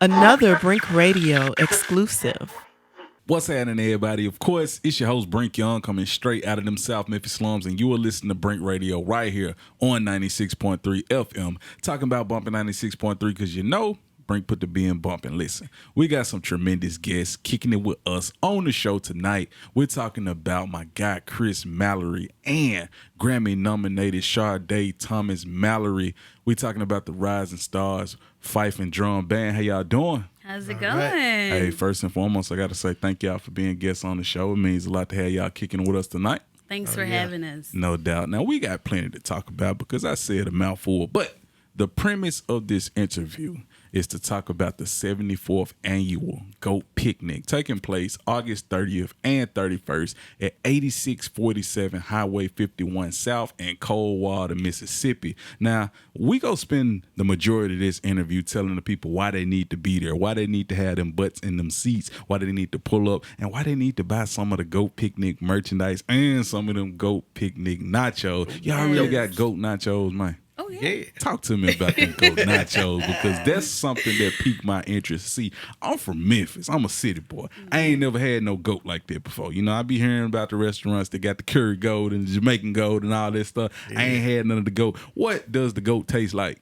Another Brink Radio exclusive. What's happening, everybody? Of course, it's your host, Brink Young, coming straight out of them South Memphis slums, and you are listening to Brink Radio right here on 96.3 FM. Talking about bumping 96.3 because you know Brink put the B in bumping. Listen, we got some tremendous guests kicking it with us on the show tonight. We're talking about my guy, Thomas Mallory, and Grammy-nominated Sade Thomas Mallory. We're talking about the Rising Stars Fife and Drum Band. How y'all doing? How's it going? Hey, first and foremost, I got to say thank y'all for being guests on the show. It means a lot to have y'all kicking with us tonight. Thanks for having us. No doubt. Now, we got plenty to talk about because I said a mouthful, but the premise of this interview is to talk about the 74th Annual Goat Picnic taking place August 30th and 31st at 8647 Highway 51 South in Coldwater, Mississippi. Now, we go spend the majority of this interview telling the people why they need to be there, why they need to have them butts in them seats, why they need to pull up, and why they need to buy some of the Goat Picnic merchandise and some of them Goat Picnic nachos. Y'all really got Goat nachos, man? Oh, yeah. Talk to me about them Goat nachos because that's something that piqued my interest. See, I'm from Memphis. I'm a city boy. I ain't never had no goat like that before. You know, I be hearing about the restaurants that got the curry goat and the Jamaican goat and all that stuff. Yeah. I ain't had none of the goat. What does the goat taste like?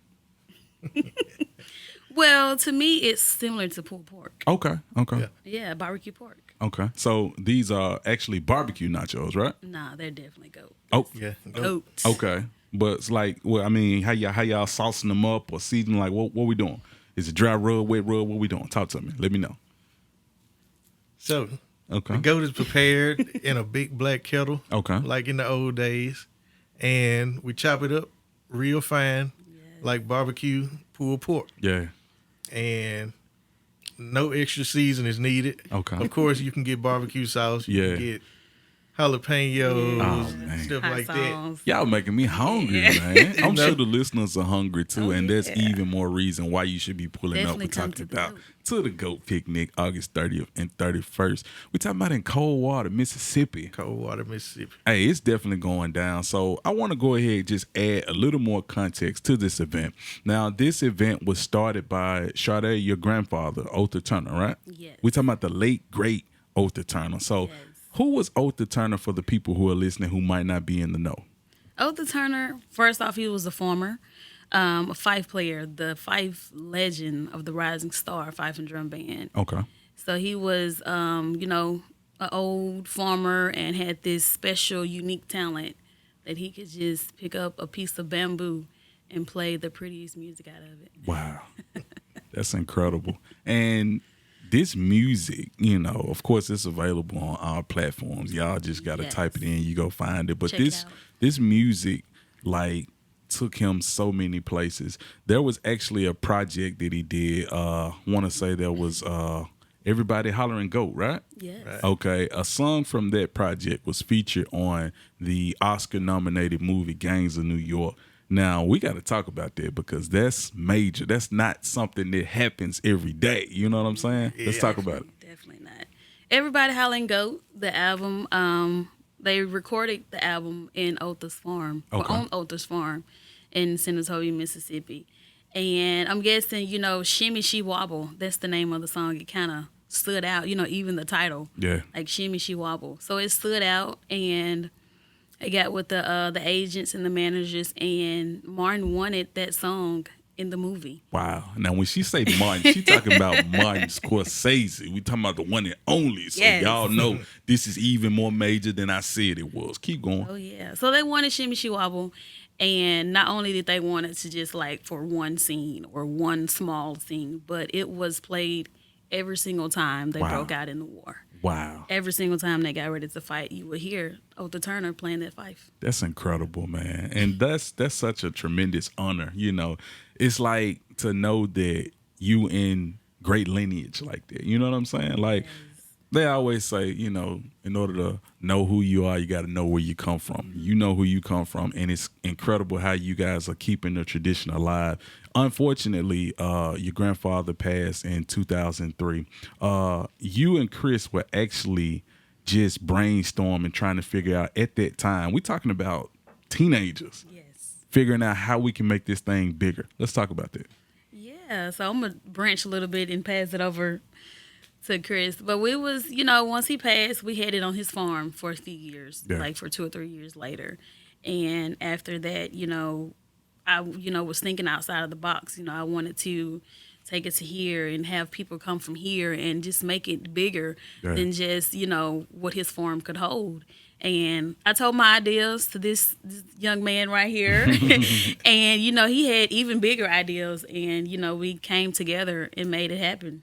Well, to me, it's similar to pulled pork. Okay. Yeah, barbecue pork. Okay. So these are actually barbecue nachos, right? Nah, they're definitely goat. Oh. Yeah. Goat. Okay. But it's like, well, I mean, how y'all saucing them up or seasoning? Like, what we doing? Is it dry rub, wet rub? What we doing? Talk to me. Let me know. So, okay, the goat is prepared in a big black kettle, okay, like in the old days, and we chop it up real fine, like barbecue pulled pork. Yeah, and no extra season is needed. Okay, of course you can get barbecue sauce. You can get jalapenos, stuff hot like sauce. that. Y'all making me hungry, man. I'm sure the listeners are hungry too, and that's even more reason why you should be pulling Definitely up. We're talking about to the Goat Picnic, August 30th and 31st. We're talking about in Coldwater, Mississippi. Coldwater, Mississippi. Hey, it's definitely going down. So I want to go ahead and just add a little more context to this event. Now, this event was started by Sade, your grandfather, Otha Turner, right? Yes. We're talking about the late, great Otha Turner. So who was Otha Turner for the people who are listening who might not be in the know? Otha Turner, first off, he was a former a Fife player, the Fife legend of the Rising Star Fife and Drum Band. Okay. So he was, an old farmer and had this special, unique talent that he could just pick up a piece of bamboo and play the prettiest music out of it. Wow. That's incredible. And this music, of course, it's available on our platforms. Y'all just got to type it in. You go find it. But this music, like, took him so many places. There was actually a project that he did. Want to say there was Everybody Hollerin Goat, right? Yes. Right. Okay. A song from that project was featured on the Oscar-nominated movie Gangs of New York. Now, we got to talk about that because that's major. That's not something that happens every day. You know what I'm saying? Yeah. Let's talk about it. Definitely not. Everybody Hollerin Goat, the album, they recorded the album in Otha's farm, or on Otha's farm in Senatobia, Mississippi. And I'm guessing, Shimmy She Wobble, that's the name of the song. It kind of stood out, even the title. Yeah. Like Shimmy She Wobble. So it stood out, and I got with the agents and the managers, and Martin wanted that song in the movie. Wow. Now, when she say Martin, she talking about Martin Scorsese. We talking about the one and only. So y'all know this is even more major than I said it was. Keep going. Oh, yeah. So they wanted Shimmy She Wobble. And not only did they want it to just like for one scene or one small scene, but it was played every single time they broke out in the war. Wow. Every single time they got ready to fight, you would hear Otha Turner playing that fife. That's incredible, man. And that's such a tremendous honor. It's like to know that you in great lineage like that. You know what I'm saying? Like, they always say, in order to know who you are, you got to know where you come from. You know who you come from, and it's incredible how you guys are keeping the tradition alive. Unfortunately, your grandfather passed in 2003. You and Chris were actually just brainstorming, trying to figure out at that time. We're talking about teenagers. Yes. Figuring out how we can make this thing bigger. Let's talk about that. Yeah. Yeah, so I'm gonna branch a little bit and pass it over to Chris. But we was, once he passed, we had it on his farm for a few years, like for 2 or 3 years later. And after that, I, was thinking outside of the box. I wanted to take it to here and have people come from here and just make it bigger than just, what his farm could hold. And I told my ideas to this young man right here. And, he had even bigger ideas. And, we came together and made it happen.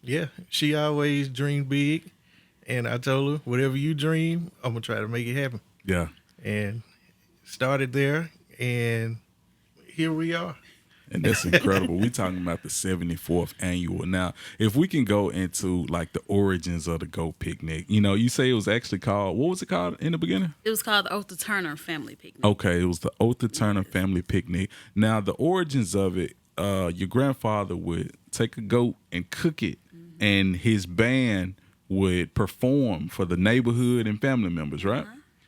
Yeah, she always dreamed big. And I told her, whatever you dream, I'm going to try to make it happen. Yeah. And started there. And here we are. And that's incredible. We're talking about the 74th annual. Now, if we can go into like the origins of the Goat Picnic, you say it was actually called, what was it called in the beginning? It was called the Otha Turner Family Picnic. Okay, it was the Otha Turner Family Picnic. Now, the origins of it, your grandfather would take a goat and cook it, and his band would perform for the neighborhood and family members, right?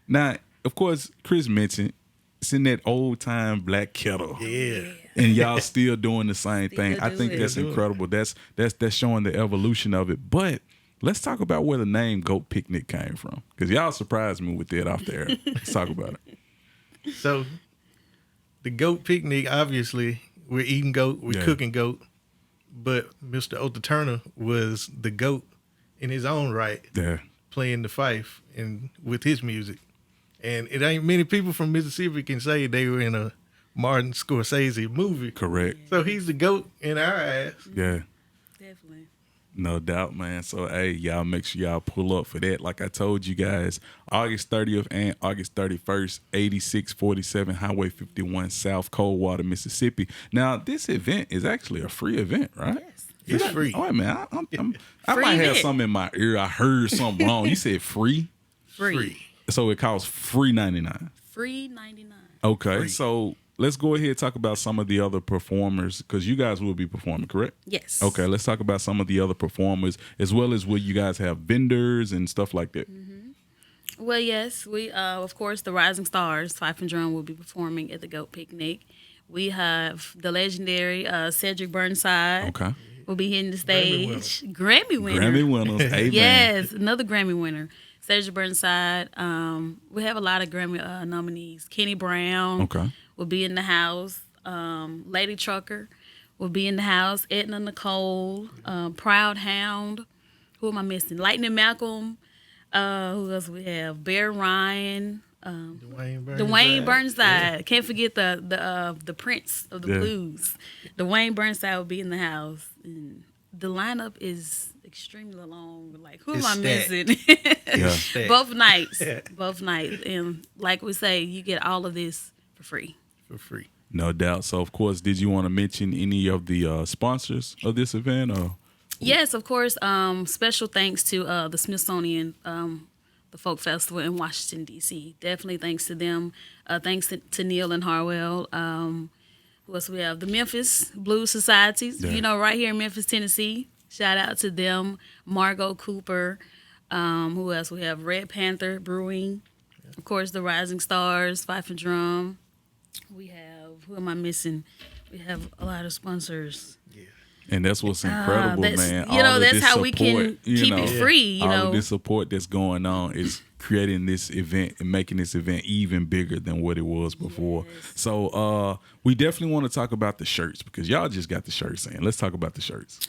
Now, of course, Chris mentioned it's in that old time black kettle. Yeah. And y'all still doing the same thing. I think that's Still incredible. That's showing the evolution of it. But let's talk about where the name Goat Picnic came from. Because y'all surprised me with that off the air. Let's talk about it. So the Goat Picnic, obviously, we're eating goat, we're cooking goat. But Mr. Otha Turner was the goat in his own right, playing the fife and with his music. And it ain't many people from Mississippi can say they were in a Martin Scorsese movie. Correct. So he's the GOAT in our eyes. Yeah. Definitely. No doubt, man. So, hey, y'all make sure y'all pull up for that. Like I told you guys, August 30th and August 31st, 8647 Highway 51, South Coldwater, Mississippi. Now, this event is actually a free event, right? Yes. It's free. Oh, wait, man. I might have something in my ear. I heard something wrong. You said free? Free. So it costs free 99. Free 99. Okay. Free. So let's go ahead and talk about some of the other performers, because you guys will be performing, correct? Yes. Okay, let's talk about some of the other performers, as well as will you guys have vendors and stuff like that? Well, yes. We, of course, the Rising Stars, Fife and Drum, will be performing at the Goat Picnic. We have the legendary Cedric Burnside. Okay. Will be hitting the stage. Grammy winner. Grammy winners. Hey, Yes, another Grammy winner. Cedric Burnside. We have a lot of Grammy nominees. Kenny Brown will be in the house. Lady Trucker will be in the house. Edna Nicole. Proud Hound. Who am I missing? Lightning Malcolm. Who else we have? Bear Ryan. Dwayne Burnside. Can't forget the Prince of the Blues. Dwayne Burnside will be in the house. And the lineup is extremely long. Like, who am I missing? Both nights. Both nights. And like we say, you get all of this for free. For free. No doubt. So, of course, did you want to mention any of the sponsors of this event? Or? Yes, of course. Special thanks to the Smithsonian, the Folk Festival in Washington, D.C. Definitely thanks to them. Thanks to Neil and Harwell. Who else we have? The Memphis Blues Societies, right here in Memphis, Tennessee. Shout out to them. Margot Cooper. Who else we have? Red Panther Brewing. Of course, the Rising Stars, Fife and Drum. We have, who am I missing? We have a lot of sponsors. And that's what's incredible, man. That's how we can keep it free. All of this support that's going on is creating this event and making this event even bigger than what it was before. Yes. So we definitely want to talk about the shirts, because y'all just got the shirts in. Let's talk about the shirts.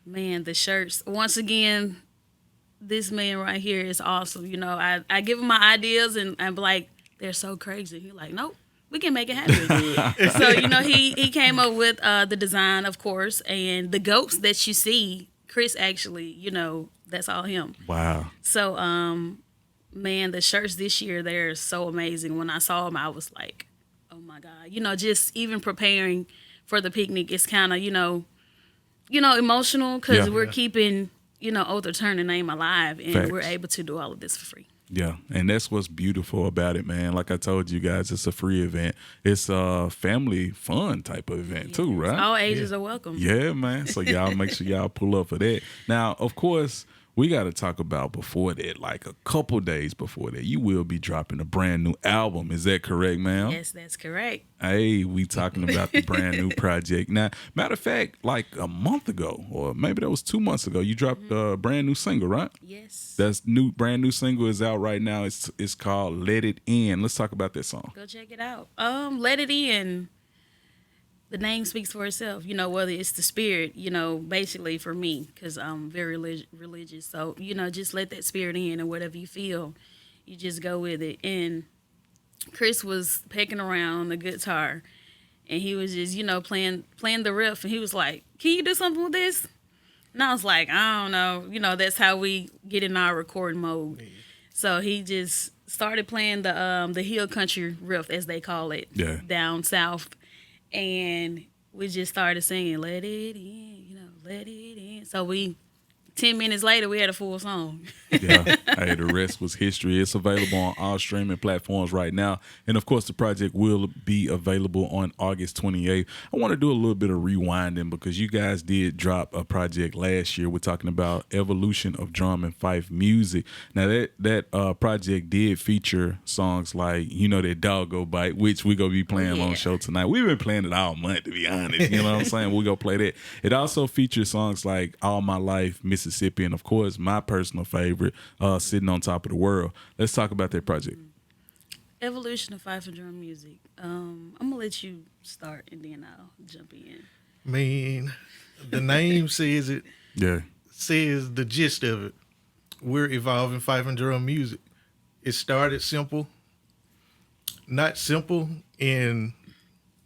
Man, the shirts. Once again, this man right here is awesome. I give him my ideas and I'm like, they're so crazy. He's like, nope. We can make it happen. So, he came up with the design, of course, and the goats that you see, Chris actually, that's all him. Wow. So, man, the shirts this year, they're so amazing. When I saw them, I was like, oh my God. Just even preparing for the picnic, it's kind of, emotional, because we're keeping, Otha Turner name alive, and we're able to do all of this for free. Yeah, and that's what's beautiful about it, man. Like I told you guys, it's a free event. It's a family fun type of event too, right? All ages are welcome. Yeah, man. So y'all make sure y'all pull up for that. Now, of course, we got to talk about before that, like a couple days before that, you will be dropping a brand new album. Is that correct, ma'am? Yes, that's correct. Hey, we talking about the brand new project. Now, matter of fact, like a month ago, or maybe that was 2 months ago, you dropped a brand new single, right? Yes. That's brand new single is out right now. It's called Let It In. Let's talk about that song. Go check it out. Let It In. The name speaks for itself, whether it's the spirit, basically for me, because I'm very religious. So, just let that spirit in, and whatever you feel, you just go with it. And Chris was pecking around the guitar, and he was just, playing the riff, and he was like, "Can you do something with this?" And I was like, "I don't know." That's how we get in our recording mode. So he just started playing the hill country riff, as they call it, down south. And we just started singing, "Let it in, let it in." So 10 minutes later, we had a full song. Yeah. Hey, the rest was history. It's available on all streaming platforms right now. And, of course, the project will be available on August 28th. I want to do a little bit of rewinding because you guys did drop a project last year. We're talking about evolution of drum and fife music. Now, that project did feature songs like, that Doggo Bite, which we're going to be playing on the show tonight. We've been playing it all month, to be honest. You know what I'm saying? We're going to play that. It also features songs like All My Life, Mississippi, and, of course, my personal favorite, Sitting on Top of the World. Let's talk about that project. Evolution of fife and drum music. I'm going to let you start, and then I'll jump in. Man, the name says it. Yeah. Says the gist of it. We're evolving fife and drum music. It started simple. Not simple in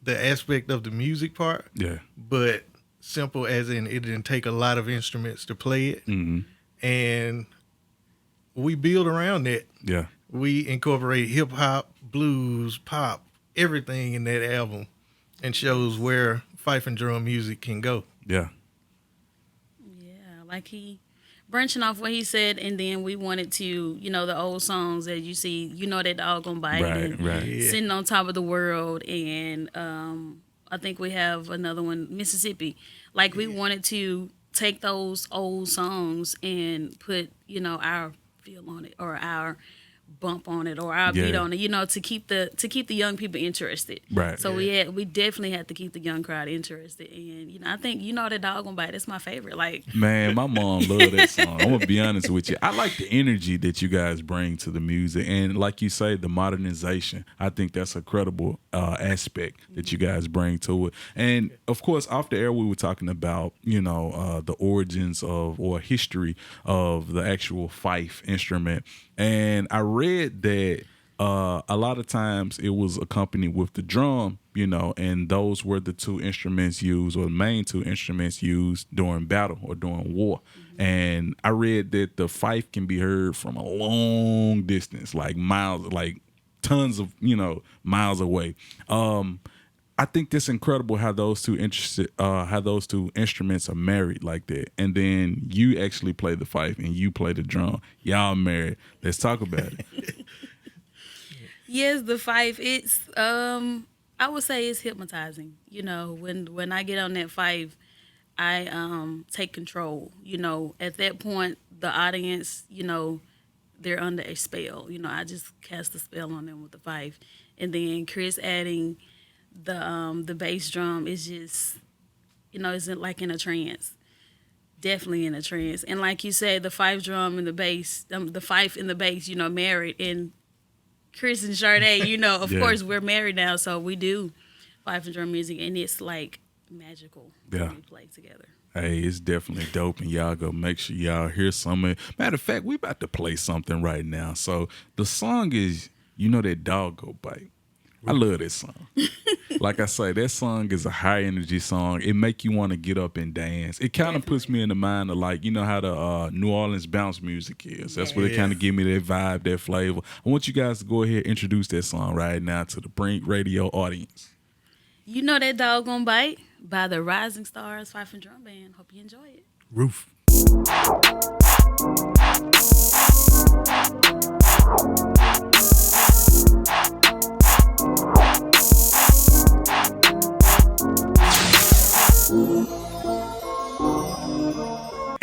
the aspect of the music part. Yeah. But simple as in it didn't take a lot of instruments to play it. Mm-hmm. And we build around that. Yeah. We incorporate hip hop, blues, pop, everything in that album, and shows where fife and drum music can go. Yeah. Yeah, like he branching off what he said, and then we wanted to, the old songs that you see, that dog gonna bite, right. Yeah. Sitting on Top of the World, and I think we have another one, Mississippi. Like we wanted to take those old songs and put, our feel on it, or our bump on it, or our beat on it, to keep the young people interested. Right. So we definitely had to keep the young crowd interested. And I think that Dog Gonna Bite, that's my favorite. Like, man, my mom loved that song. I'm gonna be honest with you. I like the energy that you guys bring to the music, and like you say, the modernization. I think that's a credible aspect that you guys bring to it. And of course, off the air, we were talking about the origins of, or history of, the actual fife instrument. And I read that a lot of times it was accompanied with the drum, and those were the two instruments used, or the main two instruments used during battle or during war. And I read that the fife can be heard from a long distance, like miles, like tons of, miles away. I think that's incredible how those two instruments are married like that. And then you actually play the fife and you play the drum. Y'all married. Let's talk about it. Yes, the fife. It's I would say it's hypnotizing. When I get on that fife, I take control. At that point, the audience, they're under a spell. I just cast a spell on them with the fife, and then Chris adding the bass drum is just, isn't like in a trance. Definitely in a trance. And like you said, the fife drum and the bass, the fife and the bass, married. And Chris and Sade, of course we're married now, so we do fife and drum music, and it's like magical when we play together. Hey, it's definitely dope, and y'all go make sure y'all hear some of it. Matter of fact, we about to play something right now. So the song is, that Doggo Bite. I love that song. Like I say, that song is a high energy song. It make you want to get up and dance. It kind of puts me in the mind of, like, how the New Orleans bounce music is. That's what it kind of give me, that vibe, that flavor. I want you guys to go ahead and introduce that song right now to the Brink radio audience. That Dog Gonna Bite by the Rising Stars Fife and Drum Band. Hope you enjoy it. Roof.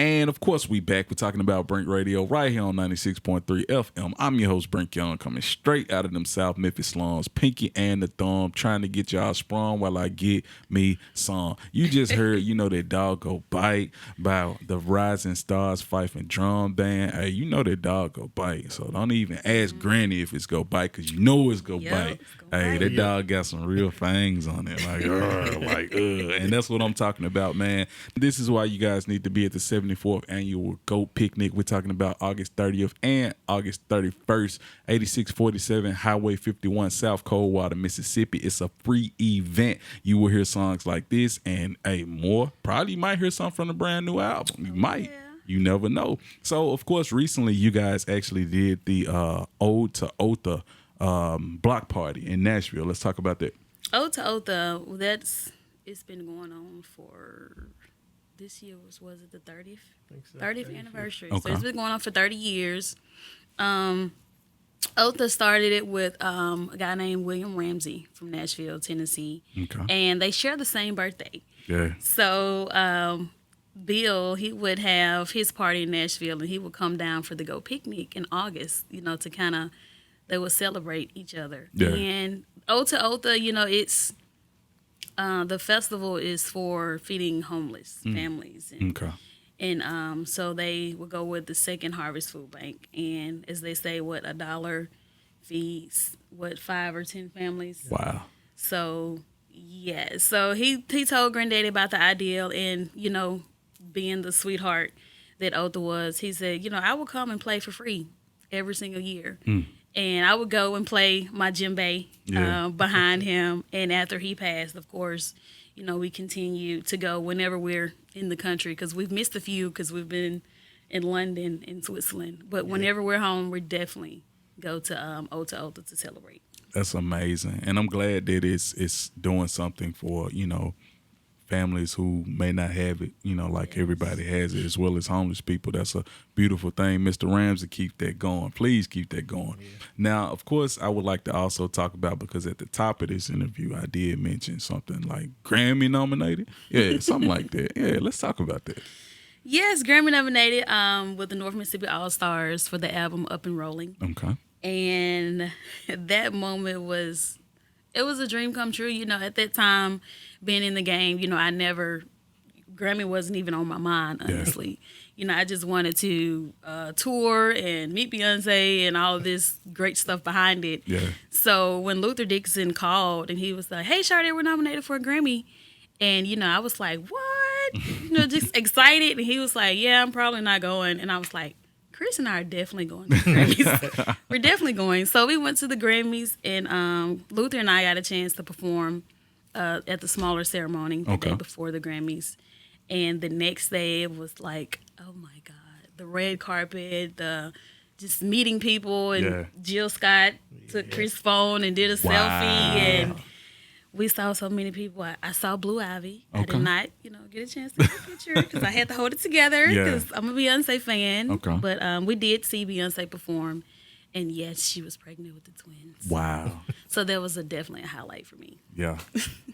And of course, we back. We're talking about Brink Radio right here on 96.3 FM. I'm your host, Brink Young, coming straight out of them South Memphis slums, pinky and the thumb, trying to get y'all sprung while I get me some. You just heard, that dog go bite by the Rising Stars Fife and Drum Band. Hey, that dog go bite. So don't even ask Granny if it's go bite, because it's go bite. Hey, that dog got some real fangs on it. And that's what I'm talking about, man. This is why you guys need to be at the 74th Annual Goat Picnic. We're talking about August 30th and August 31st, 8647 Highway 51, South Coldwater, Mississippi. It's a free event. You will hear songs like this and more. Probably might hear something from the brand new album. You might. Yeah. You never know. So, of course, recently you guys actually did the Ode to Otha block party in Nashville. Let's talk about that. Ode to Otha, it's been going on for, this year was it the 30th? I think so. 30th anniversary. Okay. So it's been going on for 30 years. Otha started it with a guy named William Ramsey from Nashville, Tennessee. Okay. And they share the same birthday. Yeah. So Bill, he would have his party in Nashville, and he would come down for the Go Picnic in August, to kind of, they would celebrate each other. Yeah. And Ode to Otha, it's the festival is for feeding homeless families. And, okay. And so they would go with the Second Harvest Food Bank, and as they say, $1 feeds 5 or 10 families. Wow. So yeah, so he told Granddaddy about the ideal, and being the sweetheart that Otha was, he said, I will come and play for free every single year. And I would go and play my djembe behind him. And after he passed, of course, we continue to go whenever we're in the country, because we've missed a few because we've been in London and Switzerland. But whenever we're home, we definitely go to Ode to Otha to celebrate. That's amazing. And I'm glad that it's doing something for, families who may not have it, like everybody has it, as well as homeless people. That's a beautiful thing. Mr. Ramsey, keep that going. Please keep that going. Yeah. Now, of course, I would like to also talk about, because at the top of this interview, I did mention something like Grammy nominated. Yeah, something like that. Yeah, let's talk about that. Yes, Grammy nominated with the North Mississippi All-Stars for the album Up and Rolling. Okay. And that moment was a dream come true. At that time, being in the game, Grammy wasn't even on my mind, honestly. Yeah. I just wanted to tour and meet Beyonce and all of this great stuff behind it. Yeah. So when Luther Dixon called and he was like, "Hey, Sade, we're nominated for a Grammy." And, I was like, "What?" Just excited. And he was like, "Yeah, I'm probably not going." And I was like, Chris and I are definitely going to the Grammys. We're definitely going. So we went to the Grammys, and Luther and I got a chance to perform at the smaller ceremony the day before the Grammys. And the next day, it was like, oh my God, the red carpet, just meeting people. And Jill Scott took Chris' phone and did a selfie. And we saw so many people. I saw Blue Ivy. Okay. I did not, get a chance to get a picture because I had to hold it together because I'm a Beyonce fan. Okay. But we did see Beyonce perform, and yes, she was pregnant with the twins. Wow. So that was definitely a highlight for me. Yeah.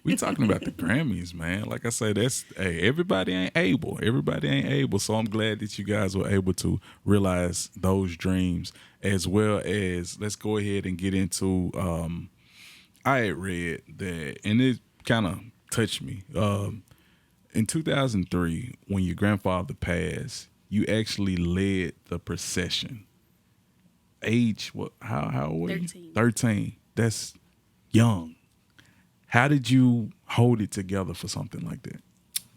We talking about the Grammys, man. Like I say, everybody ain't able. Everybody ain't able. So I'm glad that you guys were able to realize those dreams, as well as, let's go ahead and get into I had read that, and it kind of touched me. In 2003, when your grandfather passed, you actually led the procession. Age, what? How old were you? 13. 13. That's young. How did you hold it together for something like that?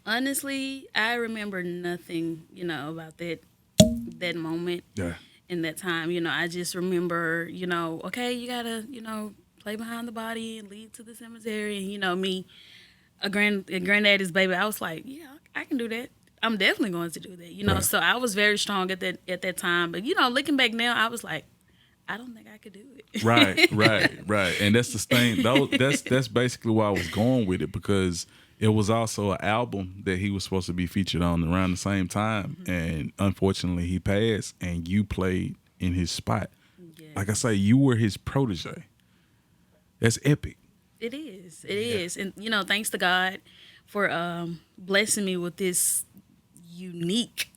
Honestly, I remember nothing, about that moment. Yeah. In that time, I just remember, okay, you gotta, play behind the body and lead to the cemetery. And, me, a granddaddy's baby, I was like, yeah, I can do that. I'm definitely going to do that, Right. So I was very strong at that time. But, looking back now, I was like, I don't think I could do it. Right. And that's the thing. That's basically why I was going with it, because it was also an album that he was supposed to be featured on around the same time. Mm-hmm. And unfortunately, he passed, and you played in his spot. Yes. Like I say, you were his protege. That's epic. It is. And, thanks to God for blessing me with this unique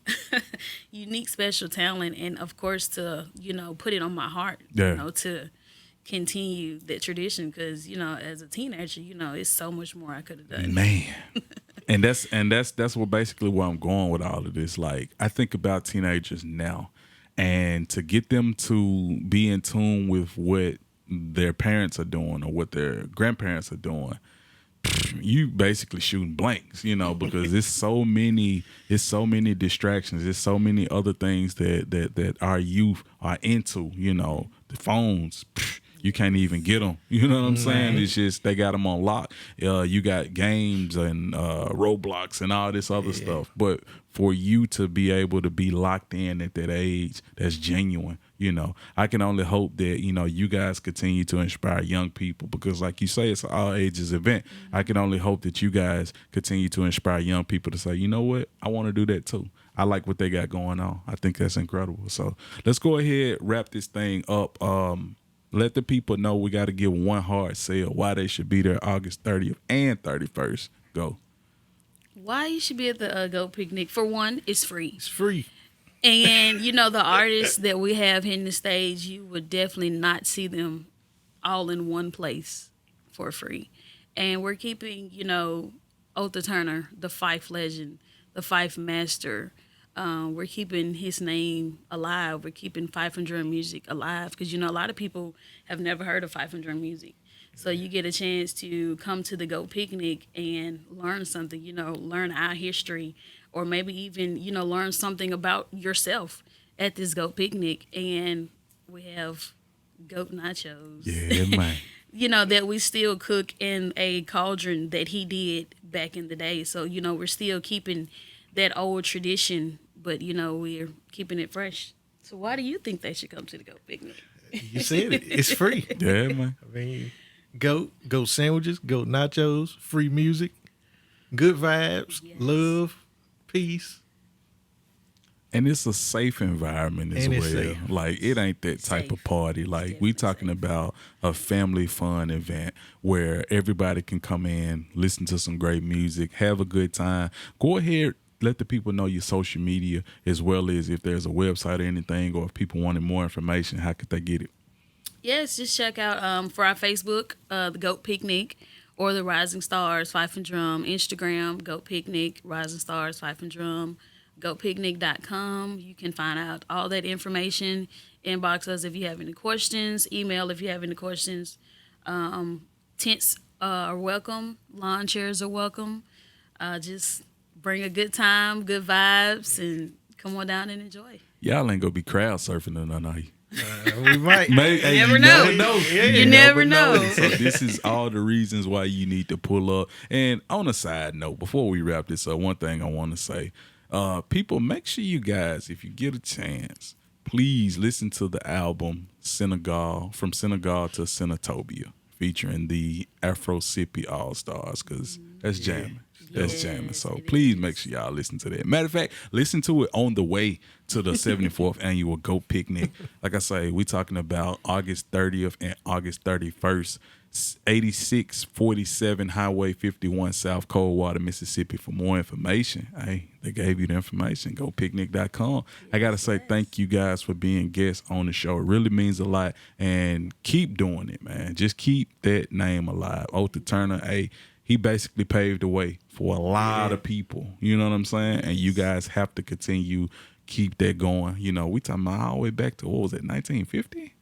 special talent, and of course to put it on my heart, to continue that tradition, because as a teenager, it's so much more I could have done. Man. And that's what basically where I'm going with all of this. Like, I think about teenagers now, and to get them to be in tune with what their parents are doing or what their grandparents are doing, you basically shooting blanks, because it's so many distractions. There's so many other things that our youth are into, the phones. You can't even get them. You know what I'm saying? It's just they got them on lock. You got games and Roblox and all this other stuff. But for you to be able to be locked in at that age, that's genuine. I can only hope that you guys continue to inspire young people, because, like you say, it's an all ages event. I can only hope that you guys continue to inspire young people to say, you know what, I want to do that too. I like what they got going on. I think that's incredible. So let's go ahead, wrap this thing up. Let the people know we got to give one hard sell why they should be there August 30th and 31st. Go. Why you should be at the Goat Picnic? For one, it's free. It's free. And, the artists that we have hitting the stage, you would definitely not see them all in one place for free. And we're keeping, Otha Turner, the Fife legend, the Fife master. We're keeping his name alive. We're keeping Fife and drum music alive, because a lot of people have never heard of Fife and drum music. So you get a chance to come to the Goat Picnic and learn something. Learn our history, or maybe even learn something about yourself at this Goat Picnic. And we have goat nachos. Yeah, man. That we still cook in a cauldron that he did back in the day. So we're still keeping that old tradition, but we're keeping it fresh. So why do you think they should come to the Goat Picnic? You said it. It's free. Yeah, man. I mean, goat sandwiches, goat nachos, free music, good vibes, love, peace. And it's a safe environment as well. Safe. Like, it ain't that type of party. Like, we talking about a family fun event where everybody can come in, listen to some great music, have a good time. Go ahead, let the people know your social media, as well as if there's a website or anything, or if people wanted more information, how could they get it? Yes, just check out for our Facebook, the Goat Picnic, or the Rising Stars Fife and Drum, Instagram, Goat Picnic, Rising Stars Fife and Drum, goatpicnic.com. You can find out all that information. Inbox us if you have any questions. Email if you have any questions. Tents are welcome. Lawn chairs are welcome. Just bring a good time, good vibes, and come on down and enjoy. Y'all ain't gonna be crowd surfing or nothing, are you? We might. You never know. You never know. So this is all the reasons why you need to pull up. And on a side note, before we wrap this up, one thing I want to say, people, make sure you guys, if you get a chance, please listen to the album Senegal, From Senegal to Senatobia, featuring the Afro-Sippy All-Stars, because that's jamming. That's jamming. So please make sure y'all listen to that. Matter of fact, listen to it on the way to the 74th Annual Goat Picnic. Like I say, we're talking about August 30th and August 31st, 8647 Highway 51, South Coldwater, Mississippi. For more information, hey, they gave you the information. GoPicnic.com. I got to say thank you guys for being guests on the show. It really means a lot. And keep doing it, man. Just keep that name alive. Otha Turner, hey, he basically paved the way for a lot of people. You know what I'm saying? And you guys have to continue, keep that going. We talking about all the way back to, what was it, 1950?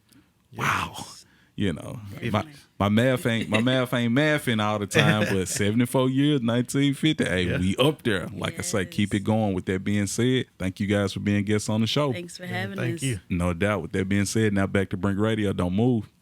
Wow. My math ain't mathing all the time, but 74 years, 1950. Hey, we up there. Like I say, keep it going. With that being said, thank you guys for being guests on the show. Thanks for having us. Thank you. No doubt. With that being said, now back to Brink Radio. Don't move.